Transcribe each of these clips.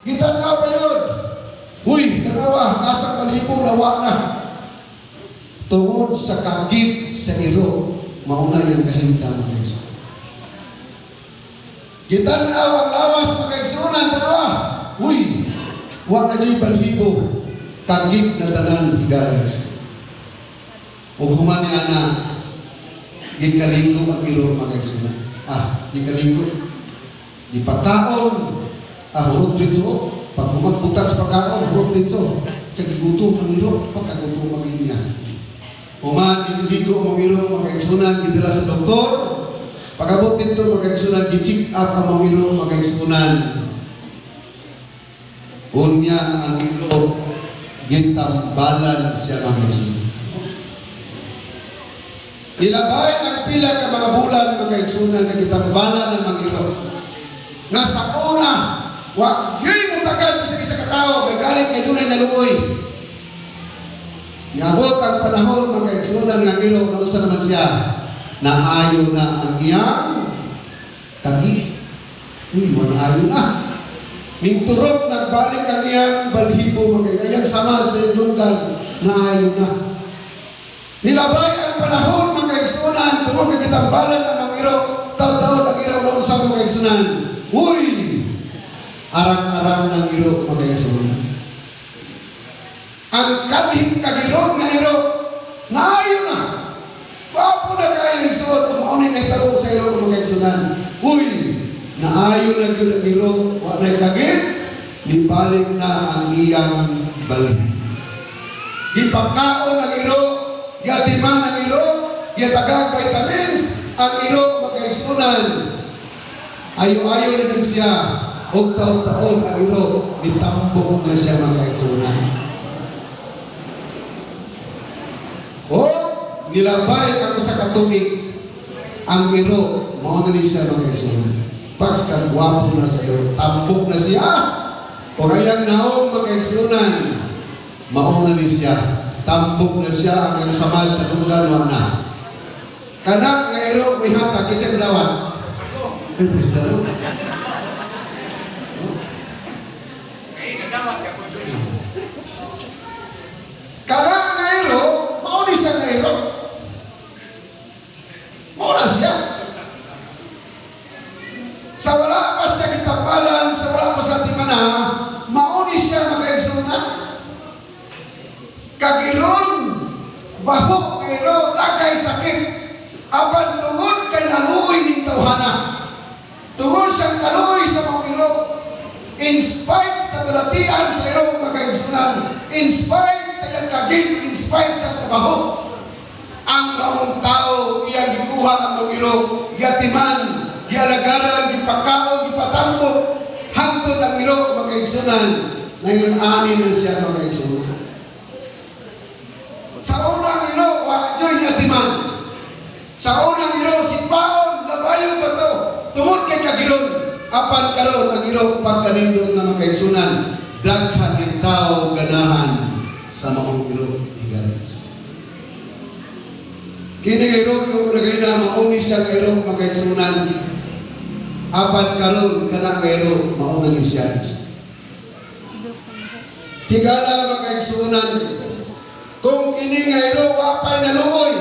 Gitanaw pa yun. Uy, tanawa, asa kalibo nawa na. Tungod sa kagip sa iro, mauna yung kahimtang mga igsunan. Gitanaw ang lawas mga igsunan, tanawa. Uy, wa na di balibo, kagip na tanan higala. O humani ana, gikaligo ang iro mga igsunan. Gikaligo. Di pagkaon, hurot dito. Pag magputan sa pagkaon, hurot dito. Kagigutom ang iro, pagkagutom ang inya. Human, iligo ang iro, mga igsunan, gidala sa doktor. Pagabot dito, mga igsunan, gi-check up ang mga iro, mga igsunan. Unya ang iro, gitambalan siya mga igsunan. Nilabay ang pila ka mga bulan, mga igsunan, na gitambalan ng mga iro. Nga sa una, wa gyud mo tagal sa isa ka tawo may galit kay dunay naluoy. Niabot ang panahon mga igsunan nga iro nausa naman siya naayo na ang iyang kagi. Uy, wala ayo na. Mingturok nagbalik ang iyang balhibo mga iyang sama sa ilunggan naayo na. Nilabay ang panahon mga igsunan tungod kay gitambalan ang mga iro taw-taw ang iro nausa mga igsunan. Uy, arang-arang ng iro mga igsunan. Ang kanhing kagilog na iro naayo na. Wapo na kayo igsunan maunin na italo sa iro mga igsunan. Uy, naayo na yun ang iro wa na kagit nibalik na ang iyang balhi. Gipagkaon ang iro, giatiman ang iro, giatagag vitamins ang iro mga igsunan. Ayo-ayo na din siya. Og taon-taon ang iro, mitambok na siya mga igsunan. O, nilabay ang sa katubig ang iro, mauna ni siya mga igsunan. Pagkagwapo na sa iro, tambok na siya. O kayang naong mga igsunan, mauna ni siya. Tambok na siya ang samad sa tunggal na. Kanak nga iro, may hatag, kisang lawan. Ay, Krista ro. Kanak nga iro, mauna siya nga iro. Mauna siya. Sa wala pa sa kitapalan, sa wala pa sa timana, mauni siya mga igsunan. Kagiron, bahok iro, lagay sakit. Apan tungod kay naluoy ning tawhana. Tungod siyang naluoy sa mga iro. In spite sa balatian sa iro mga igsunan. In spite sa iyang kagit, in spite sa trabaho. Ang maong tao, iyang gikuha ang mga iro, giatiman, gialagaran, gipakaon, gipatambok, hangtod ang iro mga igsunan. Ngayon ani na siya mga igsunan. Sa unang iro, wa'yo'y giatiman. Sa unang iro, sipaon, labayo ba to? Tungod kay kagiron, apan karon ang iro pagkanindot na mga igsunan. Daghan ng tao ganahan sa maong iro. Kini kay iro, yung mga na mauni siya kay iro mga igsunan. Apan karon kana kay iro, mauna ni siya. Higala mga igsunan. Kung kini nga iro, wapay naluoy.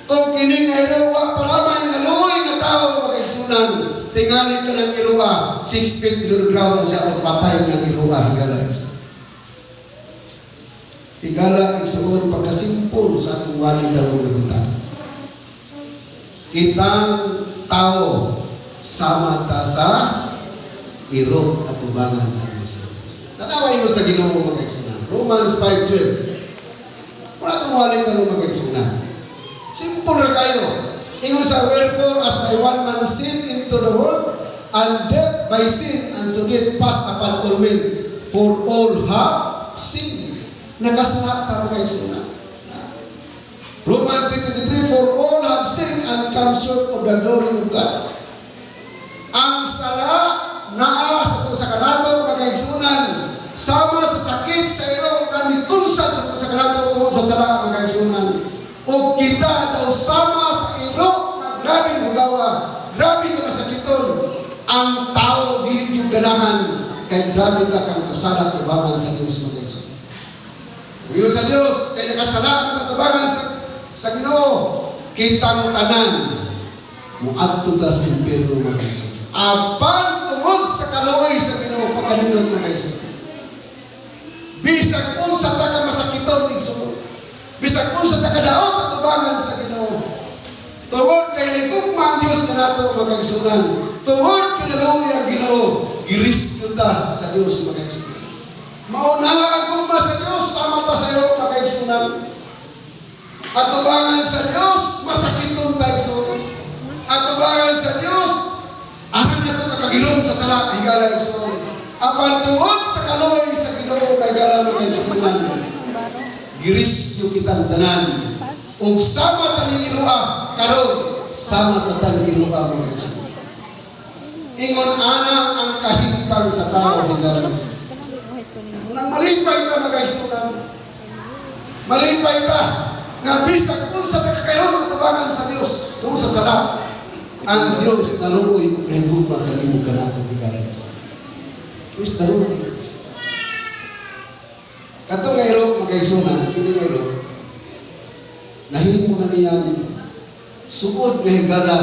Kung kini nga iro, wapalamay naluoy nga tao mga igsunan. Tingali ka ng iruwa, 6 feet kilogram na siya o patay ng iruwa. Higala igsunan pagkasimpol sa atong waling karugutan. Kitang tao sama ta sa iro at ubangan sa Diyos. Tanaway mo sa Ginoo mga igsunan. Romans 5:12. Wala itong waling karoon mga igsunan. Simple na kayo. Ingon sa wherefore as by one man sin into the world, and death by sin, and so death passed upon all men, for all have sinned. Nakasalata mga igsunan. Romans 3:23, for all have sinned and come short of the glory of God. Ang sala naa sa kanato mga igsunan, sama sa sakit sa iro kami tulsad sa kanato tungod sa sala mga igsunan. O kita daw sama sa iro na grabe hugawa, grabe nga masakiton. Ang tao dili yung ganahan kay grabe ta kang kasala tubangan sa Dios mga igsoon. Ngayon sa Dios kay nakasala ka tubangan sa Ginoo, kitang tanan muadto ta sa impierno mga igsoon. Apan tungod sa kaluoy sa Ginoo pagkanindot mga igsoon. Bisag unsa ta ka masakiton igsoon. Bisag unsa ta kadaot at tubangan sa Ginoo. Tungod kay ligugma ang Dios kanato mga igsoon. Tungod kay kaluoy ang Ginoo, girisgo ta sa Dios mga igsoon. Mauna ang gugma sa Dios sama ta sa iyo mga igsoon. At tubangan sa Dios masakiton ta igsoon. At tubangan sa Dios aron nato kakagilom sa sala higala igsoon. Apan tungod sa kaluoy sa Ginoo kay gala mga igsoon. Girisgo kitang tanan. Ug sama ta ni Ginoo karon sama sa tan Ginoo mga igsoon. Ingon ana ang kahimtang sa tao higala. Nang malipay ta mga igsoon. Malipay ta nga bisag unsa ta kakayon katubangan sa Dios tungod sa sala. Ang Dios naluoy ug nahigugma kanimo kanato higala. Wis naluoy. Kato ngayro mga igsoon, kini ngayro. Nahimo na niyang suod na higala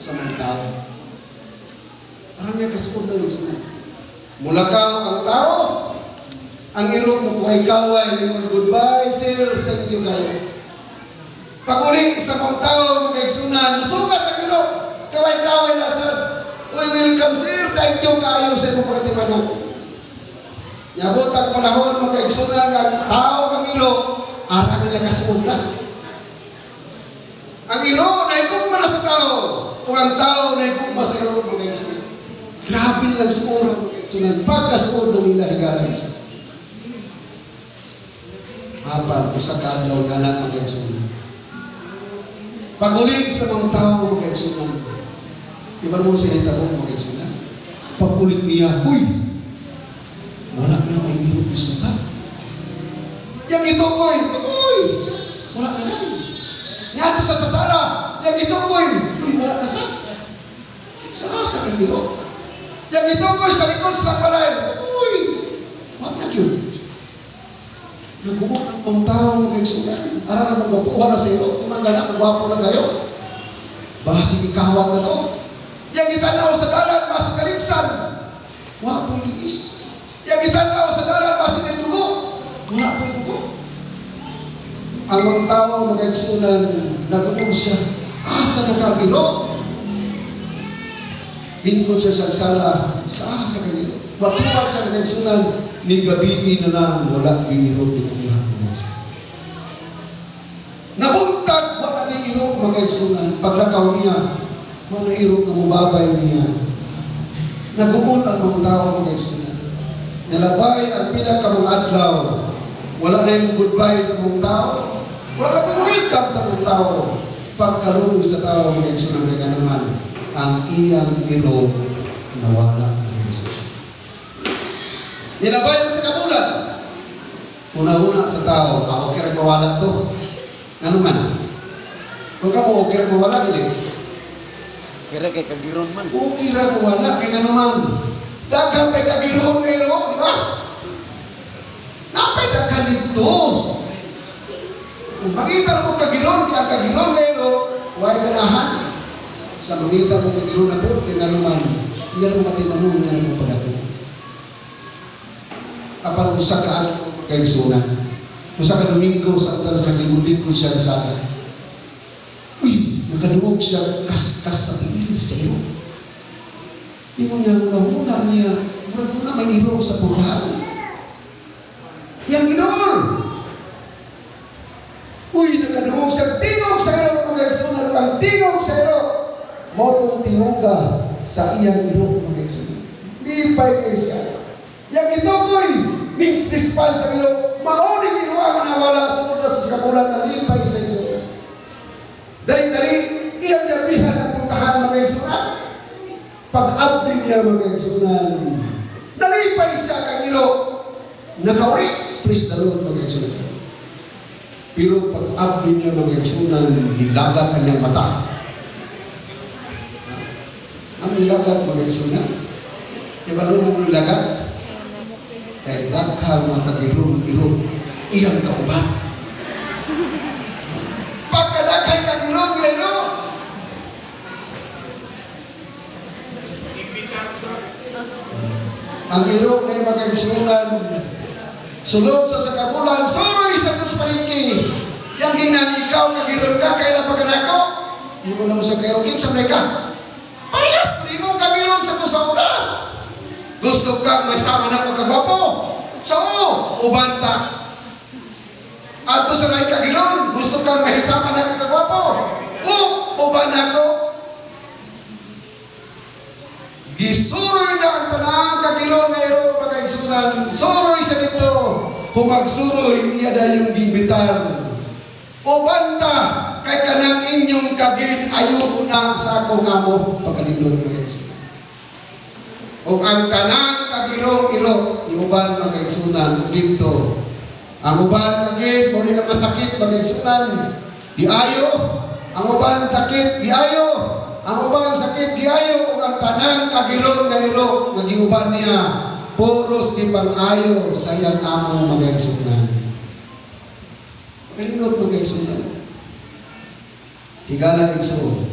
sa mga tao. Parang niya kasuod na igsoon. Mulakaw ang tao, ang iro mo kuhay kaway, goodbye sir, thank you kayo. Pag-uli sa mga tao, mga igsunan, musukat ang iro, kaway-kaway na sir. Uy, welcome sir, thank you kayo sa mga pagkatimanan. Yabot ang panahon, mga igsunan, ang tao ang iro, arang nila kasuod na. Ang iro, naikugma na sa tao, o ang tao, naikugma sa iro, mga igsunan. Grabe lang sumura, mga igsunan, pagkasuod na nila higala igsunan. Apan, usakan daw na lang mga igsunan. Pag-ulit sa mga tao, mga igsunan, iba mo sinita mo, mga igsunan, pag-ulit niya, huy, wala na may hirap isukat. Yang ito ko'y, wala na lang. Nga sa sasala, yang ito ko'y, wala na sa. Sa kang ito. Yang ito ko'y sa likod sa palay, wala na yun. Nagbuot ang tao mga igsunan. Ara na magwapuhan na sa iyo. Imang gana, magwapo na kayo. Bahasig ikawat na to. Yang itanaw sa dalan, basa kaligsan. Wapong ligis. Yang itanaw sa dalan, basa ng dugo. Wapong dugo. Ang mga tao mga igsunan, nagbuot siya. Asa na kagilo? Lingkod siya sa sala. Sa asa kagilo? Watuwa sa mga igsunan. Ni gabi na lang wala giirog itong lahat ng mga. Nabuntag wala ni irog mga igsunan. Paglakaw niya, wala irog na mubabay niya. Nagumot ang mga tao mga igsunan. Nalabay ang pila ka mga adlaw. Wala na yung goodbye sa mga tao. Wala na welcome sa mga tao. Pagkaroon sa tao mga igsunan na naman, ang iyang irog nawala. Nilabay mo sa kabulan. Una-una sa tao, okay rin mawala to. Ano man? Kung ka mo, okay rin mawala, hindi. Kira kay kagiron man. Okay rin mawala, kaya ano man. Daghang kay kagiron kayo, di ba? Napay daghang dito. Kung makita mo kagiron, kaya kagiron kayo, huwag ganahan. Sa makita mo kagiron na po, kaya ano man, iyan mo matinanong niya ng pagdating. Kapag usa ka anak mo magkaigsunan, usa ka Domingo sa utan sa linggo-linggo siya sa akin. Uy, nakadungog siya kas sa tiil sa iyo. Ingon niya muna niya, muna may iro sa putahan. Yang ginoon. Uy, nakadungog siya, tingog sa iyo magkaigsunan, ang tingog sa iyo. Motong tinguga sa iyang iro magkaigsunan. Lipay kayo siya. Yang ito ko'y mix response sa ilo, mauning iruwa nga nawala sa muda sa kabulan na lipay sa iso. Dali-dali, iyang yabihan ang puntahan mga isunan. Pag-abdi niya mga isunan. Nalipay siya kang ilo. Nakauri, please the Lord mga isunan. Pero pag-abdi niya mga isunan, nilagat kanyang mata. Ang nilagat mga isunan? Iba mo nilagat? kay daghang mga kagirong-irong iyang kauban. Pagkadaghay kagirong-irong, ang irong na yung magkaigsunan, sulod sa sakabulan, suroy sa Diyos palingki. Yang ginan ikaw kagirong ka, kailan pagkanako? Hindi mo na mo sa kairongin sa mereka. Parehas po rin mong kagirong sa Diyos sa ulan. Gusto kang may sama na pagkagwapo? So, ubanta. At sa ngay kagirong, gusto kang may sama na pagkagwapo? Uban ako. Gisuroy na ang tanang kagilon na iro pagkaigsunan. Suroy sa dito. Humagsuroy, iya na yung gibitar. O banta, kay kanang inyong kagin, ayaw na sa akong amo. Pagkalindon pagkaigsunan. O ang tanang kagilong iro, iuban pagkaigsunan dito. Ang uban kagin, mo rin ang masakit pagkaigsunan. Di ayo. Ang uban sakit, di ayo. Ang ubang sakit giayo ug ang tanang kagilon ganiro nagiuban niya puros di pang-ayo sa iyang amo magaigsunan. Kalimot magaigsunan. Higala igsoon.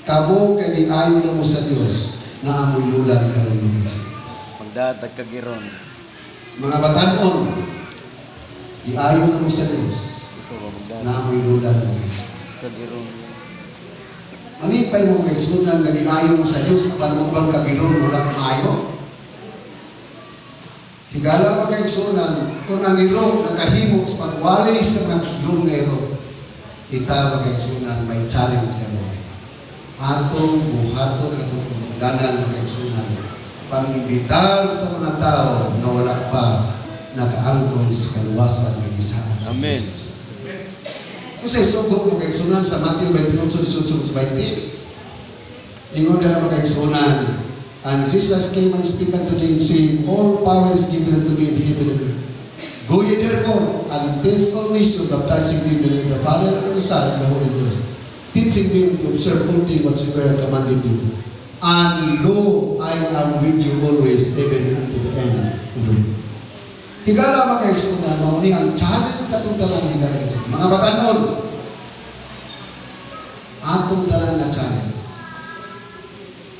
Kamo kay giayo na mo sa Dios na amoy lulan karon magaigsunan. Pagdatag kagiron. Mga batan-on, giayo na mo sa Dios na amoy lulan magaigsunan. Kagiron. Manipay mo kaigsunan nga giayo mo sa Dios apan mo bang kagilon wala maayo. Higala mga kaigsunan kung ang iro nakahimo sa pagwali sa mga kagilon nga iro, kita mga kaigsunan may challenge kamo. Atong buhaton atong pagdanan mga kaigsunan pang-imbitar sa mga tao na wala pa nakaangkon sa kaluwasan ng gisaan sa Amen. Jesus. Kung sa isugo mo kaigsunan sa Matthew 28:18-20, ingon na mo kaigsunan, and Jesus came and speak unto them, saying, all power is given unto me in heaven and earth. Go ye therefore, and teach all nations, baptizing them in the name of the Father, and of the Son, and of the Holy Ghost, teaching them to observe all things whatsoever I commanded you. And lo, I am with you always, even unto the end of the world. Higala mga kaigsunan, mauni ang challenge na itong talang higala. Mga batanon, atong talang na challenge.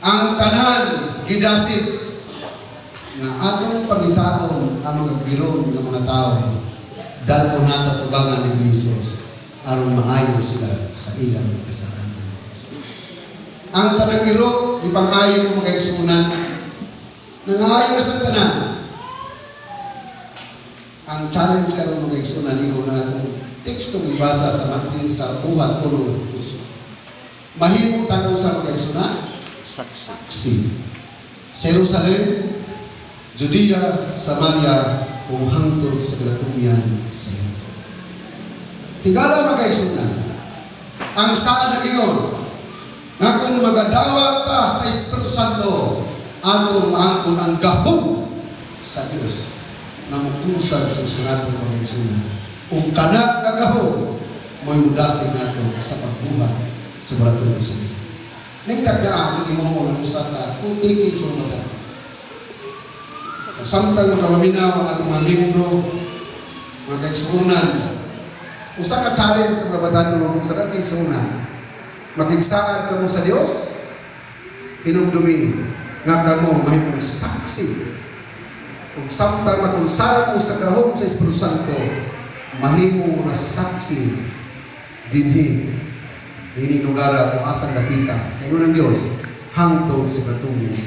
Ang tanan, gidasit, na atong pagitaon ang mga gilon ng mga tao, dalo na tatubangan ni Jesus, aron maayo sila sa ilang kasalanan. Ang tanang iro, ipang-ayo ng mga kaigsunan, nangaayos ng tanan. Ang challenge karon mga kaigsunan ino na itong tekstong ibasa sa Matthew sa buhat puno. Mahimo tanong sa mga kaigsunan, saksi. Jerusalem, Judea, Samaria, kung hangtod sa kalatumian sa iyo. Higala mga kaigsunan, ang saan na ingon, nga kung magadawa ta sa Espiritu Santo, atong maangkon ang gahom sa Dios na magkusag sa natin mga kaigsunan. Kung kanak na gahom, mo'y mudasin natin sa pagbuhat sa baratong sa iyo. Nagtagdaan, hindi mo ng usap na utikin sa mga mata. Samtang makawaminaw ang ating mga membro, mga kaigsunan, usa ka challenge sa mga batan mo sa kaigsunan. Makigsaan ka mo sa Dios, hinumdumi nga ka mo may mong saksi. Kung samtang makunsara mo sa gahom sa Espiritu Santo, mahimo mga saksi dinhi ini lugar kung asang nakita. Kaya ng Diyos, hangtod sa katumin sa